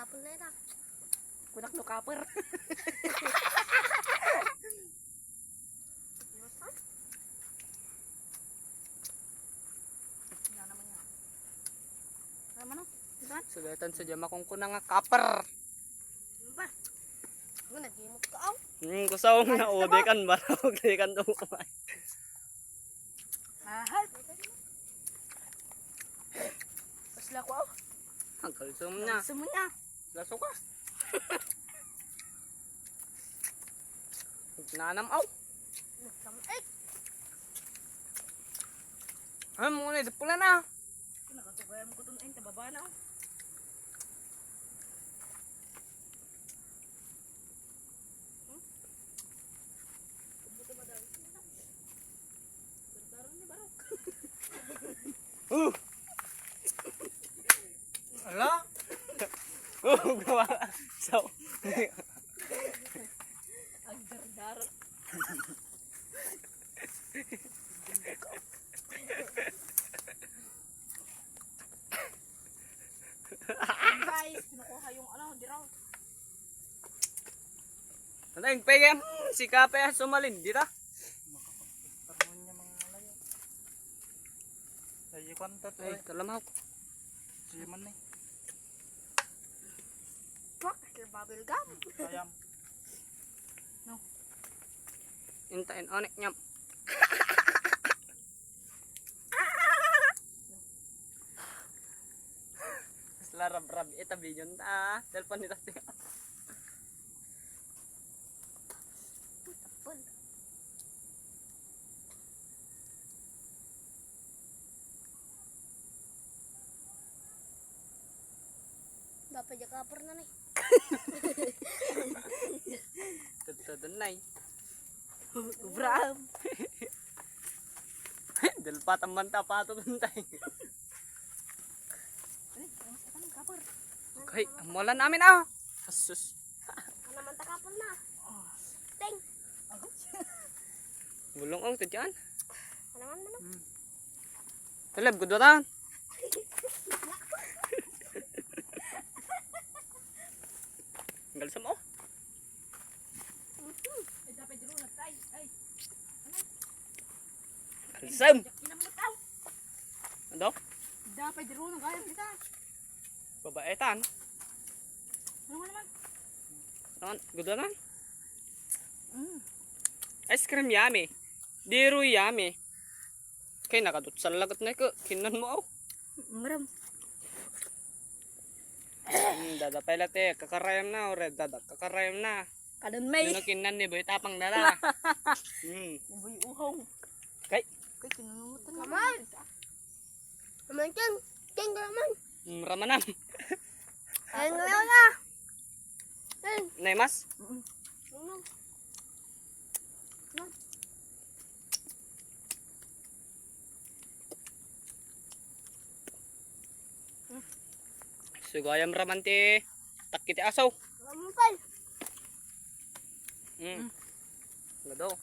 kapon na ito. Kunak no kapper. Sugatan sa jama kung kuna nga kapper. Ano ba? Ano, nagimot ka aw. Kusaw nga ode kan barog di kan to. Ahal. Pasla ko aw. Ang kalsum niya. Gusto mo na. Laso ka. Nanam aw. Nagkamay. Ano mo na pula na. Nakatugayan mo ko itong ayun, tababa na aw. Ala? Gawa. So. Ang dardar. Guys, kinukuha yung ano, diraw. Ano yung pegem? Si Kape sumalin, di ta? Parang niya mga layo. Ay, kwantat Ay, kalamaw. Siya man eh. Wak, bubble gum. Sayang. Intain onek nyam. Larab-rab ita binyon ta. Telepon nita. Tapon. Dapat ya kapur na nih. Tutudunay. Bram. Delpa tamban ta pato tuntay. Kapur. Okay, amulan namin ah. Asus. Ano man ta kapur na. Ting. Bulong ang tudyan. Ano man man. Talab gudotan. Gal sa mo. Ay dapat diro na tay. Ay. Kalsam. Inamot aw. Ano? Dapat diro na gayam kita. Babaetan. Ano man naman? Ano? Gudotan. Ice cream yummy. Diru yummy. Kay nakadutsal lagat na ko. Kinan mo aw. Maram. Dada pelate kakarayam na ore dada kakarayam na. Kadan may. Yun ang kinan ni boy tapang dada. Iboy uhong. Kay Kay kinunumutan na. Kaman. Kaman ken. Ken kaman. ramanam. Ay ngayon na. Ay. Nay mas. Ano? Sugayam ramanti. Takiti asaw. Kamumpal. Gado.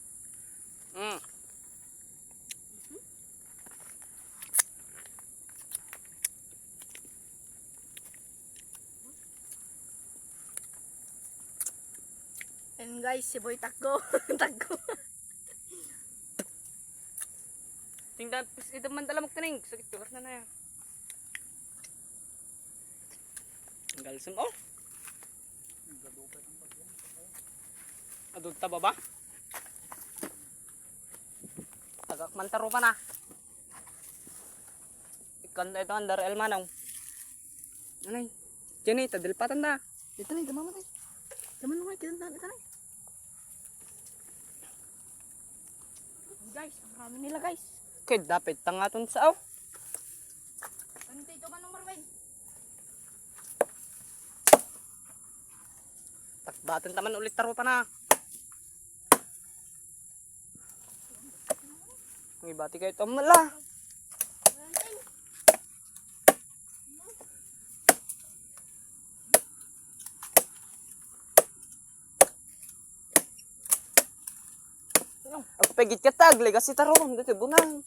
And guys, si Boy takgo. Takgo. Tingnan ito man dalamok taning. Sakit ko na na. Galsam oh. Adud ta baba. Agak mantaro pa na. Ikan ito andar el manong. Anay. Jeni tadil patanda. Ito na, gamama tayo. Gaman mo, kita na. Guys, ang kami nila guys. Kay dapat tangaton sa aw. Ano ito man ng Marvin? Takbatan taman ulit taro pa na. Ang ibati kayo ito mala. Ako pagit ka tag, kasi taro. Dito bunang.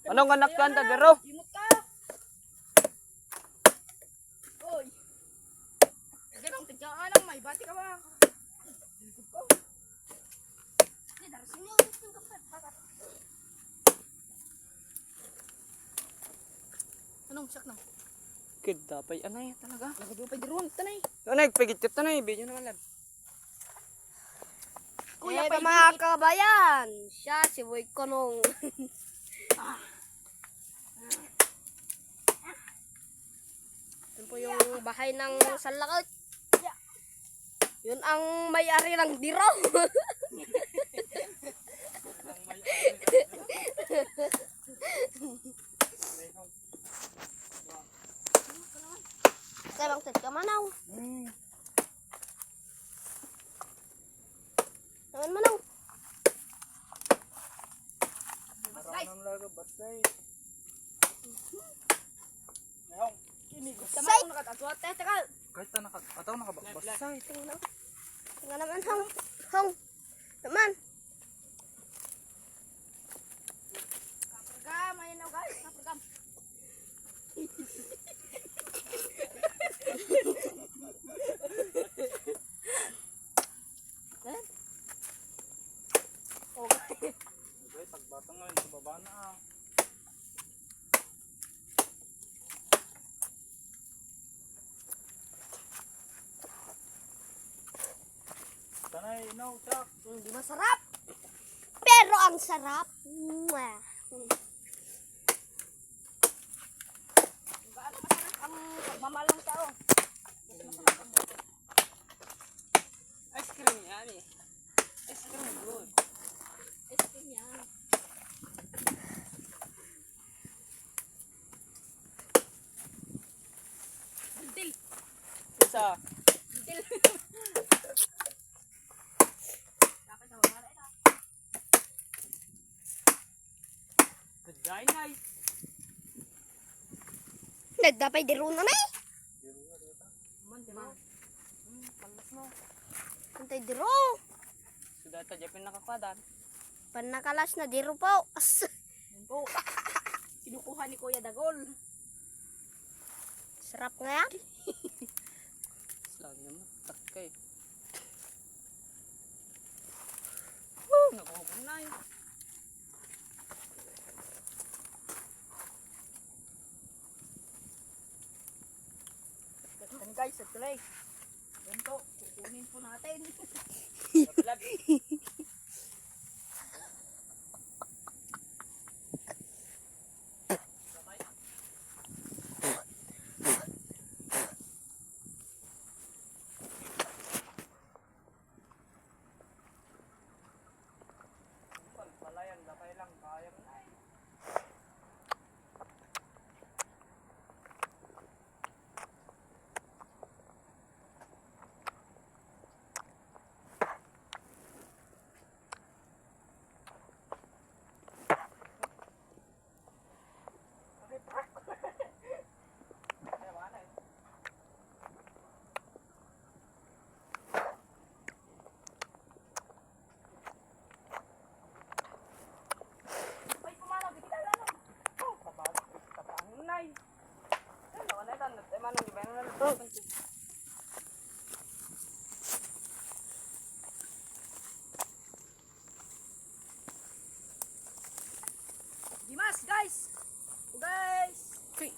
Anong anak ka anta dero? Imot ka. Oy. Ganang tigyan lang may bati ka ba? Likod ko. Di darasin niyo yung kapat. Anong sak na? Kid dapay anay talaga. Lagado pa diron tanay. Anay pigit tanay video naman lab. Kuya pa mga kabayan. Siya si Boy Konong. Yan po yung bahay ng salakot. Yun ang may-ari ng diro. Kailang tet ka manaw. Naman manaw. Maraming lago, basay. Ayong, Say! Nakatatwat. Teka. kahit na ataw nakabasay. Tingnan. Tingnan naman, Hong. Hong. Naman. Kapragam. Ayan na, guys. Kapragam. Okay. Okay, tagbatang ngayon sa baba na. Tanay, no, chak. Hindi masarap. Pero ang sarap. Mwah. Gaano masarap ang pagmamahal ng tao. Ice cream yan eh. Ice cream good. Ice cream yan. Dil. Isa. Dil. Dapat sa baba rin. Kajay nay. Nagdapay diro na na eh. Man. Palas mo. Antay diro. Sudah ta Japan nakakwadan. Panakalas na diro po. As. Yan po. Sinukuha ni Kuya Dagol. Sarap nga yan. Lagi naman takay. Nakuha na yun. Yan guys, sa tulay. Yan po, kukunin po natin. Lab. Palayan, dapay lang, kaya mo na. Ay, pumalaw, bigla lang. Nay. Ano na tan, emang gimana na. Dimas, guys. Guys. Kuy.